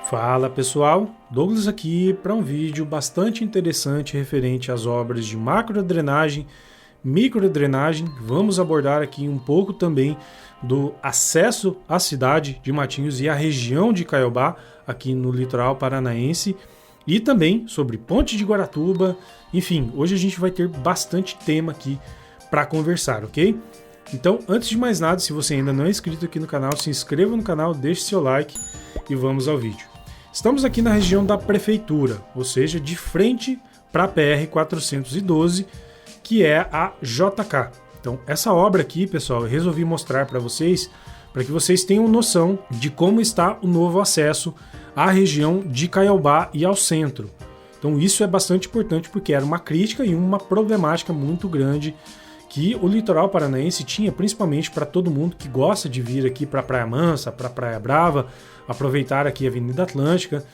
Fala pessoal, Douglas aqui para um vídeo bastante interessante referente às obras de macrodrenagem, microdrenagem. Vamos abordar aqui um pouco também do acesso à cidade de Matinhos e à região de Caiobá, aqui no litoral paranaense, e também sobre Ponte de Guaratuba. Enfim, hoje a gente vai ter bastante tema aqui para conversar, ok? Então, antes de mais nada, se você ainda não é inscrito aqui no canal, se inscreva no canal, deixe seu like e vamos ao vídeo. Estamos aqui na região da prefeitura, ou seja, de frente para a PR-412, que é a JK. Então, essa obra aqui, pessoal, eu resolvi mostrar para que vocês tenham noção de como está o novo acesso à região de Caiobá e ao centro. Então, isso é bastante importante porque era uma crítica e uma problemática muito grande que o litoral paranaense tinha, principalmente para todo mundo que gosta de vir aqui para Praia Mansa, para Praia Brava, aproveitar aqui a Avenida Atlântica,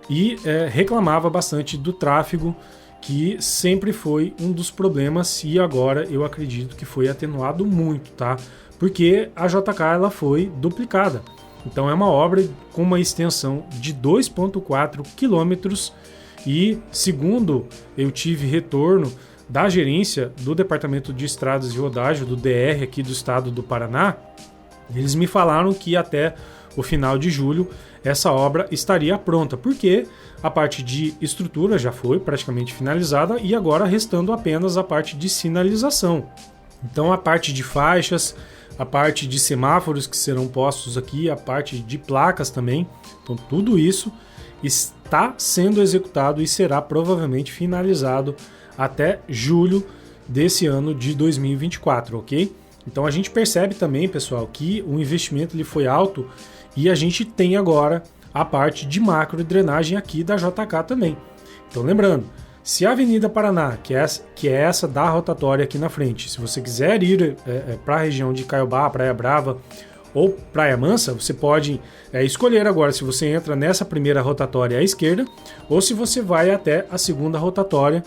e reclamava bastante do tráfego, que sempre foi um dos problemas, e agora eu acredito que foi atenuado muito, tá? Porque a JK ela foi duplicada. Então é uma obra com uma extensão de 2,4 quilômetros e, segundo eu tive retorno da gerência do Departamento de Estradas e Rodagem, do DR aqui do estado do Paraná, eles me falaram que até o final de julho essa obra estaria pronta, porque a parte de estrutura já foi praticamente finalizada e agora restando apenas a parte de sinalização. Então a parte de faixas, a parte de semáforos que serão postos aqui, a parte de placas também, então tudo isso está sendo executado e será provavelmente finalizado até julho desse ano de 2024, ok? Então a gente percebe também, pessoal, que o investimento ele foi alto e a gente tem agora a parte de macro drenagem aqui da JK também. Então lembrando, se a Avenida Paraná, que é essa da rotatória aqui na frente, se você quiser ir para a região de Caiobá, Praia Brava ou Praia Mansa, você pode escolher agora se você entra nessa primeira rotatória à esquerda ou se você vai até a segunda rotatória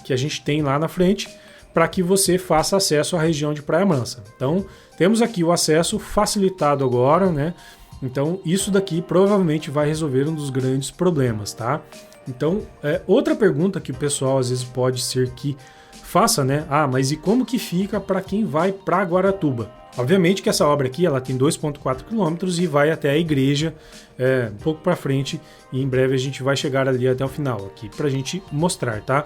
que a gente tem lá na frente, para que você faça acesso à região de Praia Mansa. Então, temos aqui o acesso facilitado agora, né? Então, isso daqui provavelmente vai resolver um dos grandes problemas, tá? Então, outra pergunta que o pessoal às vezes pode ser que faça, né? Ah, mas e como que fica para quem vai para Guaratuba? Obviamente que essa obra aqui ela tem 2,4 km e vai até a igreja um pouco para frente, e em breve a gente vai chegar ali até o final aqui para a gente mostrar, tá?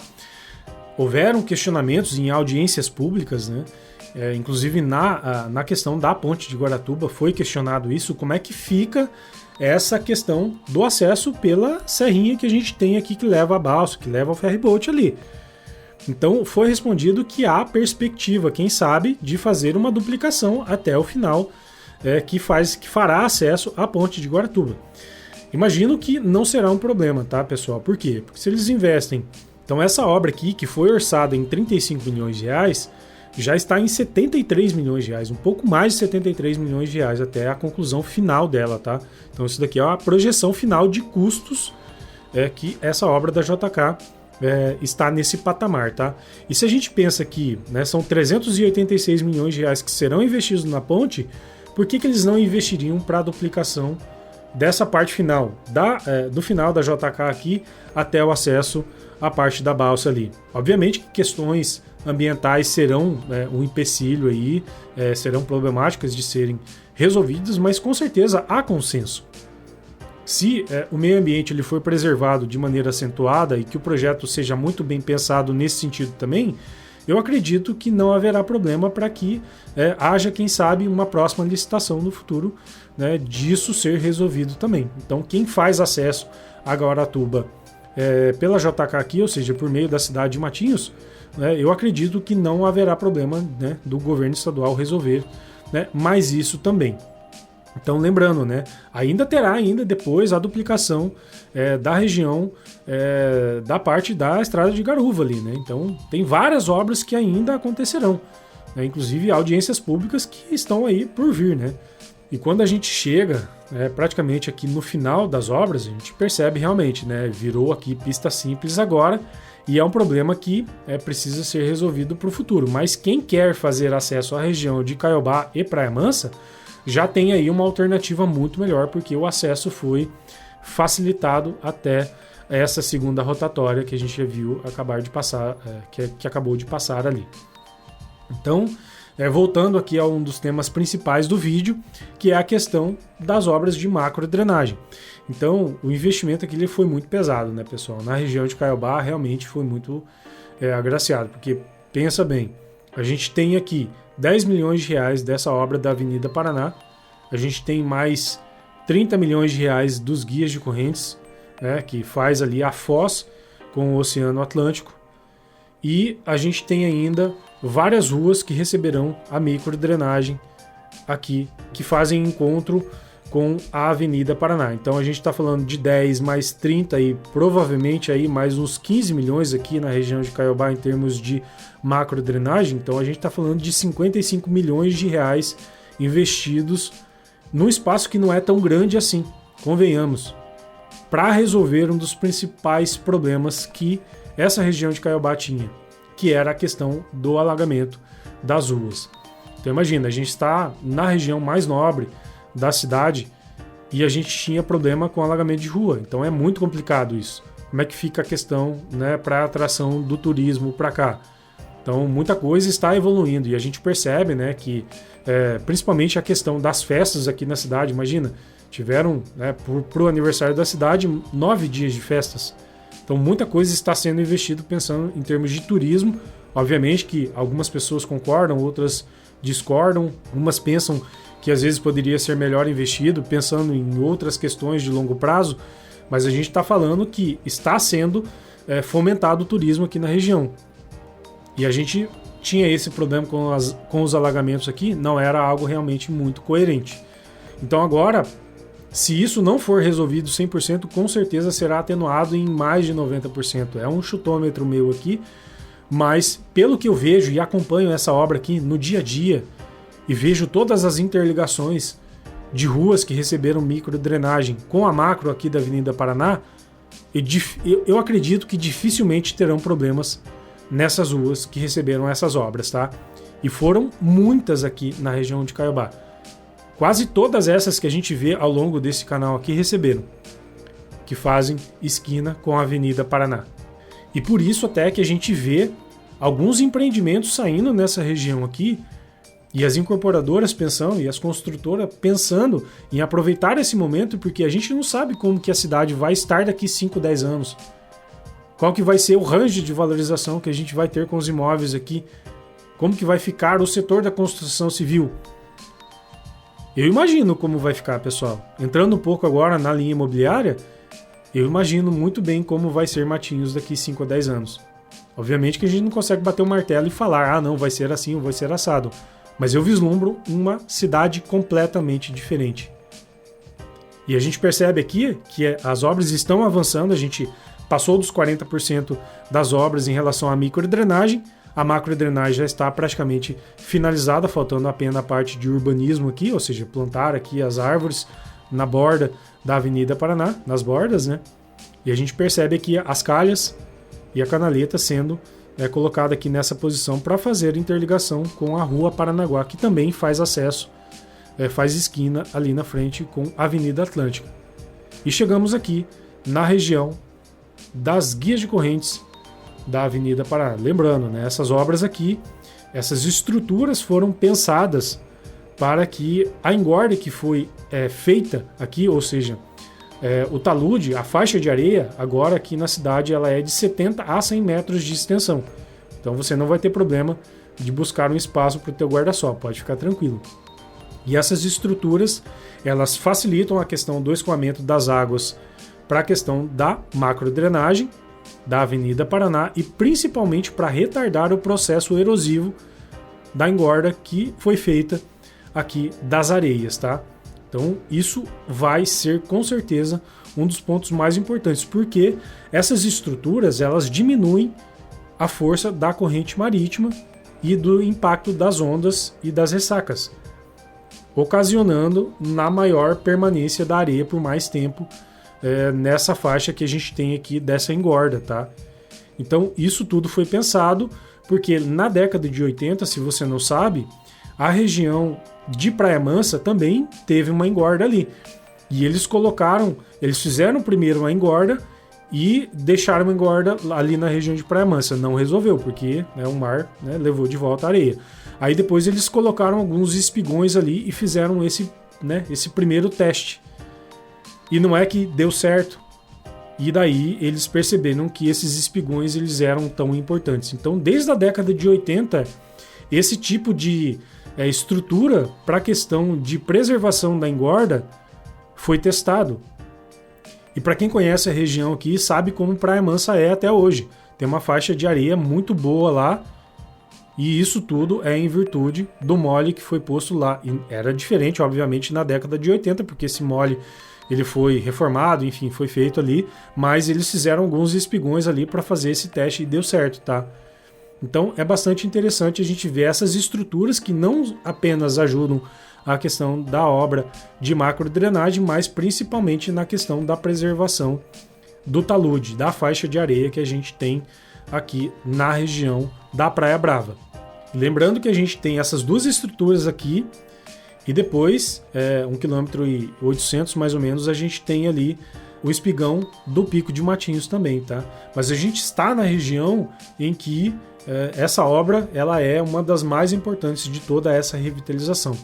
Houveram questionamentos em audiências públicas, né? Inclusive na questão da Ponte de Guaratuba foi questionado isso, como é que fica essa questão do acesso pela serrinha que a gente tem aqui que leva a balsa, que leva ao ferryboat ali. Então foi respondido que há perspectiva, quem sabe, de fazer uma duplicação até o final, que fará acesso à Ponte de Guaratuba. Imagino que não será um problema, tá, pessoal? Por quê? Porque se eles investem... Então essa obra aqui, que foi orçada em 35 milhões de reais, já está em 73 milhões de reais, um pouco mais de 73 milhões de reais até a conclusão final dela, tá? Então isso daqui é a projeção final de custos que essa obra da JK está nesse patamar, tá? E se a gente pensa que, né, são 386 milhões de reais que serão investidos na ponte, por que eles não investiriam para a duplicação dessa parte final, do final da JK aqui até o acesso à parte da balsa ali? Obviamente que questões ambientais serão um empecilho aí, serão problemáticas de serem resolvidas, mas com certeza há consenso. Se o meio ambiente ele for preservado de maneira acentuada e que o projeto seja muito bem pensado nesse sentido também, eu acredito que não haverá problema para que haja, quem sabe, uma próxima licitação no futuro, né, disso ser resolvido também. Então, quem faz acesso a Guaratuba pela JK aqui, ou seja, por meio da cidade de Matinhos, eu acredito que não haverá problema, né, do governo estadual resolver, né, mais isso também. Então, lembrando, né, ainda terá depois a duplicação da região da parte da estrada de Garuva ali, né? Então, tem várias obras que ainda acontecerão, né? Inclusive audiências públicas que estão aí por vir, né? E quando a gente chega praticamente aqui no final das obras, a gente percebe realmente, né, virou aqui pista simples agora, e é um problema que precisa ser resolvido para o futuro. Mas quem quer fazer acesso à região de Caiobá e Praia Mansa já tem aí uma alternativa muito melhor, porque o acesso foi facilitado até essa segunda rotatória que a gente já viu acabar de passar, que acabou de passar ali. Então, voltando aqui a um dos temas principais do vídeo, que é a questão das obras de macrodrenagem. Então, o investimento aqui ele foi muito pesado, né, pessoal? Na região de Caiobá realmente foi muito agraciado, porque pensa bem, a gente tem aqui 10 milhões de reais dessa obra da Avenida Paraná, a gente tem mais 30 milhões de reais dos guias de correntes, que faz ali a foz com o Oceano Atlântico, e a gente tem ainda várias ruas que receberão a microdrenagem aqui, que fazem encontro com a Avenida Paraná. Então a gente está falando de 10 mais 30 e provavelmente aí mais uns 15 milhões aqui na região de Caiobá em termos de macrodrenagem. Então a gente está falando de 55 milhões de reais investidos num espaço que não é tão grande assim, convenhamos, para resolver um dos principais problemas que essa região de Caiobá tinha, que era a questão do alagamento das ruas. Então imagina, a gente está na região mais nobre da cidade e a gente tinha problema com alagamento de rua, então é muito complicado isso. Como é que fica a questão, né, para a atração do turismo para cá? Então muita coisa está evoluindo e a gente percebe, né, que principalmente a questão das festas aqui na cidade, imagina, tiveram, né, para o aniversário da cidade 9 dias de festas. Então muita coisa está sendo investido pensando em termos de turismo. Obviamente que algumas pessoas concordam, outras discordam, umas pensam que às vezes poderia ser melhor investido, pensando em outras questões de longo prazo, mas a gente está falando que está sendo fomentado o turismo aqui na região. E a gente tinha esse problema com os alagamentos aqui, não era algo realmente muito coerente. Então agora, se isso não for resolvido 100%, com certeza será atenuado em mais de 90%. É um chutômetro meu aqui, mas pelo que eu vejo e acompanho essa obra aqui no dia a dia, e vejo todas as interligações de ruas que receberam microdrenagem com a macro aqui da Avenida Paraná, eu acredito que dificilmente terão problemas nessas ruas que receberam essas obras, tá? E foram muitas aqui na região de Caiobá. Quase todas essas que a gente vê ao longo desse canal aqui receberam, que fazem esquina com a Avenida Paraná. E por isso até que a gente vê alguns empreendimentos saindo nessa região aqui, e as incorporadoras pensando, e as construtoras pensando em aproveitar esse momento, porque a gente não sabe como que a cidade vai estar daqui 5, 10 anos. Qual que vai ser o range de valorização que a gente vai ter com os imóveis aqui. Como que vai ficar o setor da construção civil. Eu imagino como vai ficar, pessoal. Entrando um pouco agora na linha imobiliária, eu imagino muito bem como vai ser Matinhos daqui 5 a 10 anos. Obviamente que a gente não consegue bater o martelo e falar, não, vai ser assim ou vai ser assado. Mas eu vislumbro uma cidade completamente diferente. E a gente percebe aqui que as obras estão avançando, a gente passou dos 40% das obras em relação à microdrenagem, a macrodrenagem já está praticamente finalizada, faltando apenas a parte de urbanismo aqui, ou seja, plantar aqui as árvores na borda da Avenida Paraná, nas bordas, né? E a gente percebe aqui as calhas e a canaleta sendo colocada aqui nessa posição para fazer interligação com a Rua Paranaguá, que também faz acesso, faz esquina ali na frente com a Avenida Atlântica. E chegamos aqui na região das guias de correntes da Avenida Paraná. Lembrando, né, essas obras aqui, essas estruturas foram pensadas para que a engorda que foi feita aqui, ou seja, o talude, a faixa de areia, agora aqui na cidade, ela é de 70 a 100 metros de extensão. Então você não vai ter problema de buscar um espaço para o teu guarda-sol, pode ficar tranquilo. E essas estruturas, elas facilitam a questão do escoamento das águas para a questão da macrodrenagem da Avenida Paraná e principalmente para retardar o processo erosivo da engorda que foi feita aqui das areias, tá? Então isso vai ser com certeza um dos pontos mais importantes, porque essas estruturas elas diminuem a força da corrente marítima e do impacto das ondas e das ressacas, ocasionando na maior permanência da areia por mais tempo nessa faixa que a gente tem aqui dessa engorda, tá? Então isso tudo foi pensado porque na década de 80, se você não sabe, a região de Praia Mansa também teve uma engorda ali. E eles fizeram primeiro uma engorda e deixaram uma engorda ali na região de Praia Mansa. Não resolveu, porque o mar, né, levou de volta a areia. Aí depois eles colocaram alguns espigões ali e fizeram esse primeiro teste. E não é que deu certo. E daí eles perceberam que esses espigões eles eram tão importantes. Então, desde a década de 80, esse tipo de estrutura para a questão de preservação da engorda foi testado. E para quem conhece a região aqui, sabe como Praia Mansa é até hoje. Tem uma faixa de areia muito boa lá. E isso tudo é em virtude do mole que foi posto lá. E era diferente, obviamente, na década de 80, porque esse mole ele foi reformado, enfim, foi feito ali, mas eles fizeram alguns espigões ali para fazer esse teste e deu certo, tá? Então é bastante interessante a gente ver essas estruturas que não apenas ajudam a questão da obra de macrodrenagem, mas principalmente na questão da preservação do talude, da faixa de areia que a gente tem aqui na região da Praia Brava. Lembrando que a gente tem essas duas estruturas aqui, e depois, 1,8 km mais ou menos, a gente tem ali o espigão do Pico de Matinhos também, tá? Mas a gente está na região em que essa obra ela é uma das mais importantes de toda essa revitalização.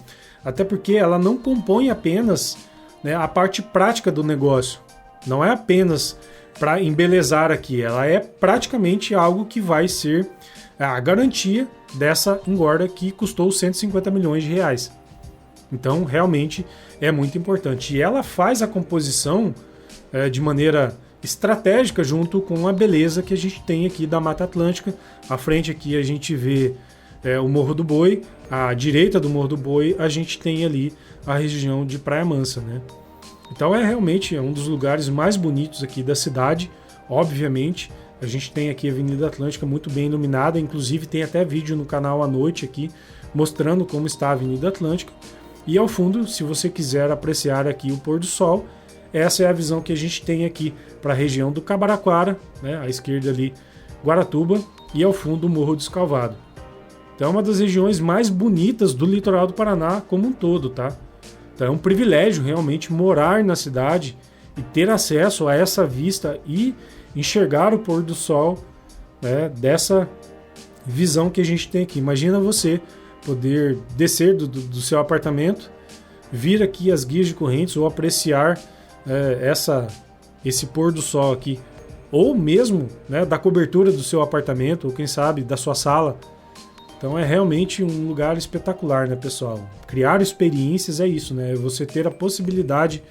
Até porque ela não compõe apenas, né, a parte prática do negócio. Não é apenas para embelezar aqui, ela é praticamente algo que vai ser a garantia dessa engorda que custou 150 milhões de reais. Então, realmente é muito importante. E ela faz a composição de maneira estratégica junto com a beleza que a gente tem aqui da Mata Atlântica. À frente aqui a gente vê o Morro do Boi, à direita do Morro do Boi a gente tem ali a região de Praia Mansa, né? Então realmente um dos lugares mais bonitos aqui da cidade. Obviamente, a gente tem aqui a Avenida Atlântica muito bem iluminada, inclusive tem até vídeo no canal à noite aqui mostrando como está a Avenida Atlântica. E ao fundo, se você quiser apreciar aqui o pôr do sol, essa é a visão que a gente tem aqui para a região do Cabaraquara, né, à esquerda ali Guaratuba e ao fundo o Morro do Escalvado. Então é uma das regiões mais bonitas do litoral do Paraná como um todo, tá? Então é um privilégio realmente morar na cidade e ter acesso a essa vista e enxergar o pôr do sol, né, dessa visão que a gente tem aqui. Imagina você poder descer do seu apartamento, vir aqui as guias de correntes ou apreciar esse pôr do sol aqui, ou mesmo, né, da cobertura do seu apartamento, ou quem sabe da sua sala. Então é realmente um lugar espetacular, né, pessoal? Criar experiências é isso, né? É você ter a possibilidade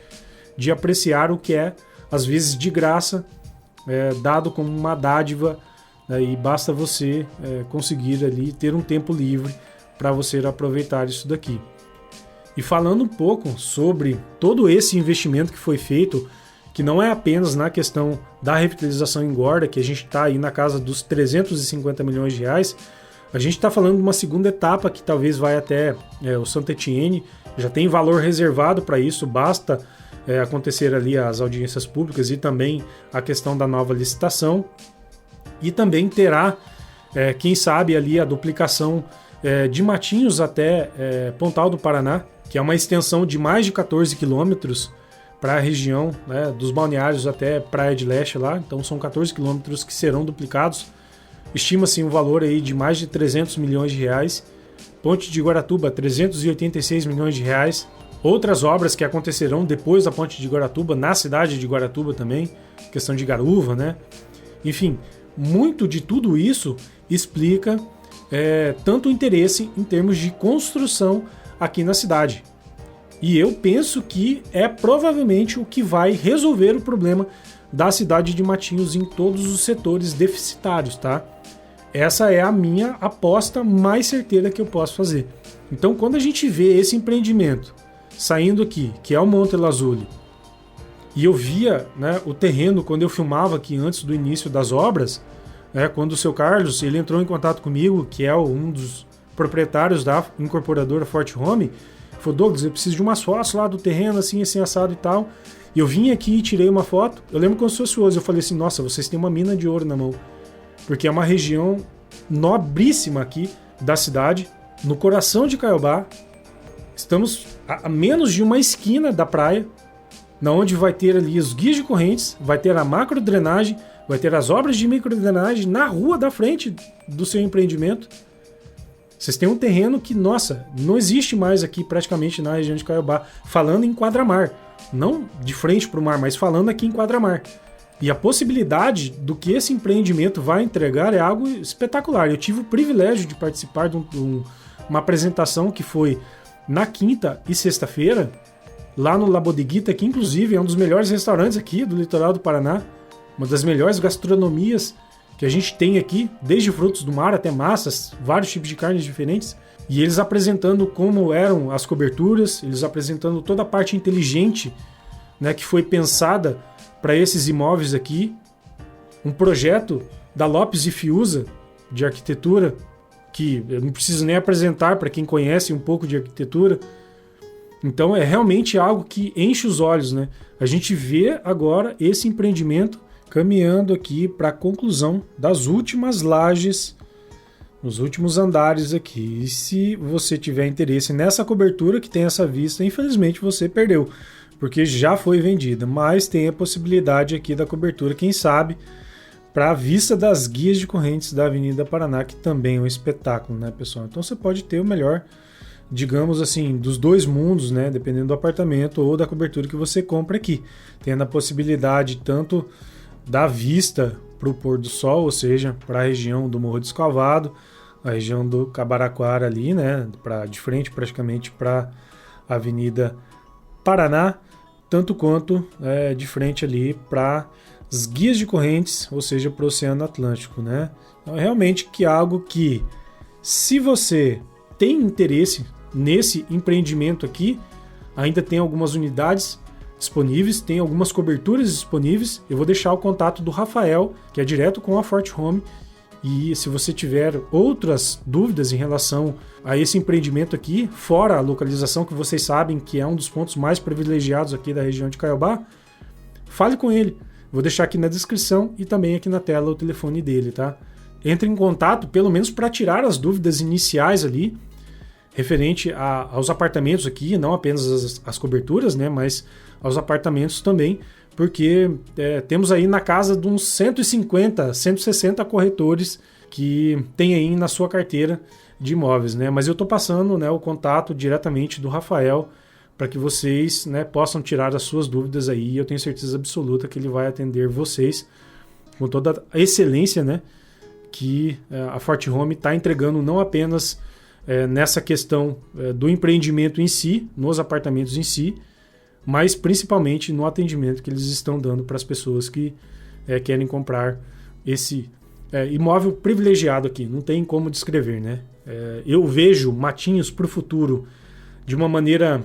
de apreciar o que é, às vezes de graça, dado como uma dádiva, né, e basta você conseguir ali ter um tempo livre para você aproveitar isso daqui. E falando um pouco sobre todo esse investimento que foi feito, que não é apenas na questão da revitalização engorda, que a gente está aí na casa dos 350 milhões de reais, a gente está falando de uma segunda etapa que talvez vai até o Saint-Étienne, já tem valor reservado para isso, basta acontecer ali as audiências públicas e também a questão da nova licitação, e também terá, quem sabe, ali a duplicação de Matinhos até Pontal do Paraná, que é uma extensão de mais de 14 quilômetros para a região, né, dos balneários até Praia de Leste lá. Então são 14 quilômetros que serão duplicados. Estima-se um valor aí de mais de 300 milhões de reais. Ponte de Guaratuba, 386 milhões de reais. Outras obras que acontecerão depois da Ponte de Guaratuba, na cidade de Guaratuba também, questão de garuva, né? Enfim, muito de tudo isso explica tanto o interesse em termos de construção aqui na cidade. E eu penso que é provavelmente o que vai resolver o problema da cidade de Matinhos em todos os setores deficitários, tá? Essa é a minha aposta mais certeira que eu posso fazer. Então, quando a gente vê esse empreendimento saindo aqui, que é o Monte Lazuli, e eu via, né, o terreno quando eu filmava aqui antes do início das obras, quando o seu Carlos ele entrou em contato comigo, que é um dos proprietários da incorporadora Forte Home, falou: Douglas, eu preciso de umas fotos lá do terreno, assim assado e tal. E eu vim aqui e tirei uma foto. Eu lembro quando eu sou ocioso, eu falei assim: nossa, vocês têm uma mina de ouro na mão. Porque é uma região nobríssima aqui da cidade, no coração de Caiobá. Estamos a menos de uma esquina da praia. onde vai ter ali os guias de correntes, vai ter a macrodrenagem, vai ter as obras de microdrenagem na rua da frente do seu empreendimento. Vocês têm um terreno que, nossa, não existe mais aqui praticamente na região de Caiobá, falando em quadra-mar. Não de frente para o mar, mas falando aqui em quadra-mar. E a possibilidade do que esse empreendimento vai entregar é algo espetacular. Eu tive o privilégio de participar de uma apresentação que foi na quinta e sexta-feira, lá no La Bodeguita, que inclusive é um dos melhores restaurantes aqui do litoral do Paraná, uma das melhores gastronomias que a gente tem aqui, desde frutos do mar até massas, vários tipos de carnes diferentes, e eles apresentando como eram as coberturas, eles apresentando toda a parte inteligente, né, que foi pensada para esses imóveis aqui, um projeto da Lopes e Fiuza de arquitetura, que eu não preciso nem apresentar para quem conhece um pouco de arquitetura. Então é realmente algo que enche os olhos, né? A gente vê agora esse empreendimento caminhando aqui para a conclusão das últimas lajes, nos últimos andares aqui. E se você tiver interesse nessa cobertura que tem essa vista, infelizmente você perdeu, porque já foi vendida. Mas tem a possibilidade aqui da cobertura, quem sabe, para a vista das guias de correntes da Avenida Paraná, que também é um espetáculo, né, pessoal? Então você pode ter o melhor, digamos assim, dos dois mundos, né, dependendo do apartamento ou da cobertura que você compra aqui, tendo a possibilidade tanto da vista para o pôr do sol, ou seja, para a região do Morro do Escovado, a região do Cabaraquara ali, né, de frente praticamente para a Avenida Paraná, tanto quanto de frente ali para as guias de correntes, ou seja, para o Oceano Atlântico, né? Então, realmente que é algo que, se você tem interesse nesse empreendimento aqui, ainda tem algumas unidades disponíveis, tem algumas coberturas disponíveis. Eu vou deixar o contato do Rafael, que é direto com a Forte Home, e se você tiver outras dúvidas em relação a esse empreendimento aqui, fora a localização, que vocês sabem que é um dos pontos mais privilegiados aqui da região de Caiobá, fale com ele. Vou deixar aqui na descrição e também aqui na tela o telefone dele, tá? Entre em contato, pelo menos para tirar as dúvidas iniciais ali, referente aos apartamentos aqui, não apenas as coberturas, né, mas aos apartamentos também, porque temos aí na casa de uns 150, 160 corretores que tem aí na sua carteira de imóveis, né? Mas eu estou passando, né, o contato diretamente do Rafael para que vocês, né, possam tirar as suas dúvidas aí, e eu tenho certeza absoluta que ele vai atender vocês com toda a excelência, né, que a Forte Home está entregando, não apenas nessa questão do empreendimento em si, nos apartamentos em si, mas principalmente no atendimento que eles estão dando para as pessoas que querem comprar esse imóvel privilegiado aqui. Não tem como descrever, né? Eu vejo Matinhos para o futuro de uma maneira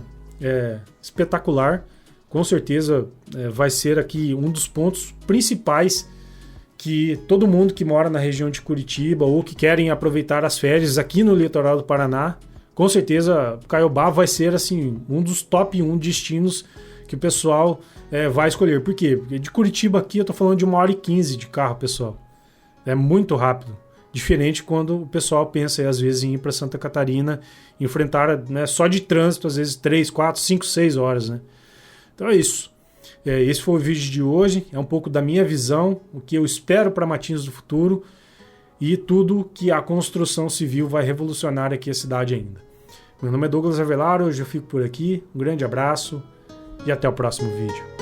espetacular. Com certeza vai ser aqui um dos pontos principais que todo mundo que mora na região de Curitiba ou que querem aproveitar as férias aqui no litoral do Paraná, com certeza Caiobá vai ser assim um dos top 1 destinos que o pessoal vai escolher. Por quê? Porque de Curitiba aqui eu tô falando de 1h15 de carro, pessoal. É muito rápido. Diferente quando o pessoal pensa, às vezes, em ir para Santa Catarina, enfrentar, né, só de trânsito, às vezes 3, 4, 5, 6 horas. Né? Então é isso. Esse foi o vídeo de hoje. É um pouco da minha visão, o que eu espero para Matinhos do futuro e tudo que a construção civil vai revolucionar aqui a cidade ainda. Meu nome é Douglas Avelar, hoje eu fico por aqui. Um grande abraço e até o próximo vídeo.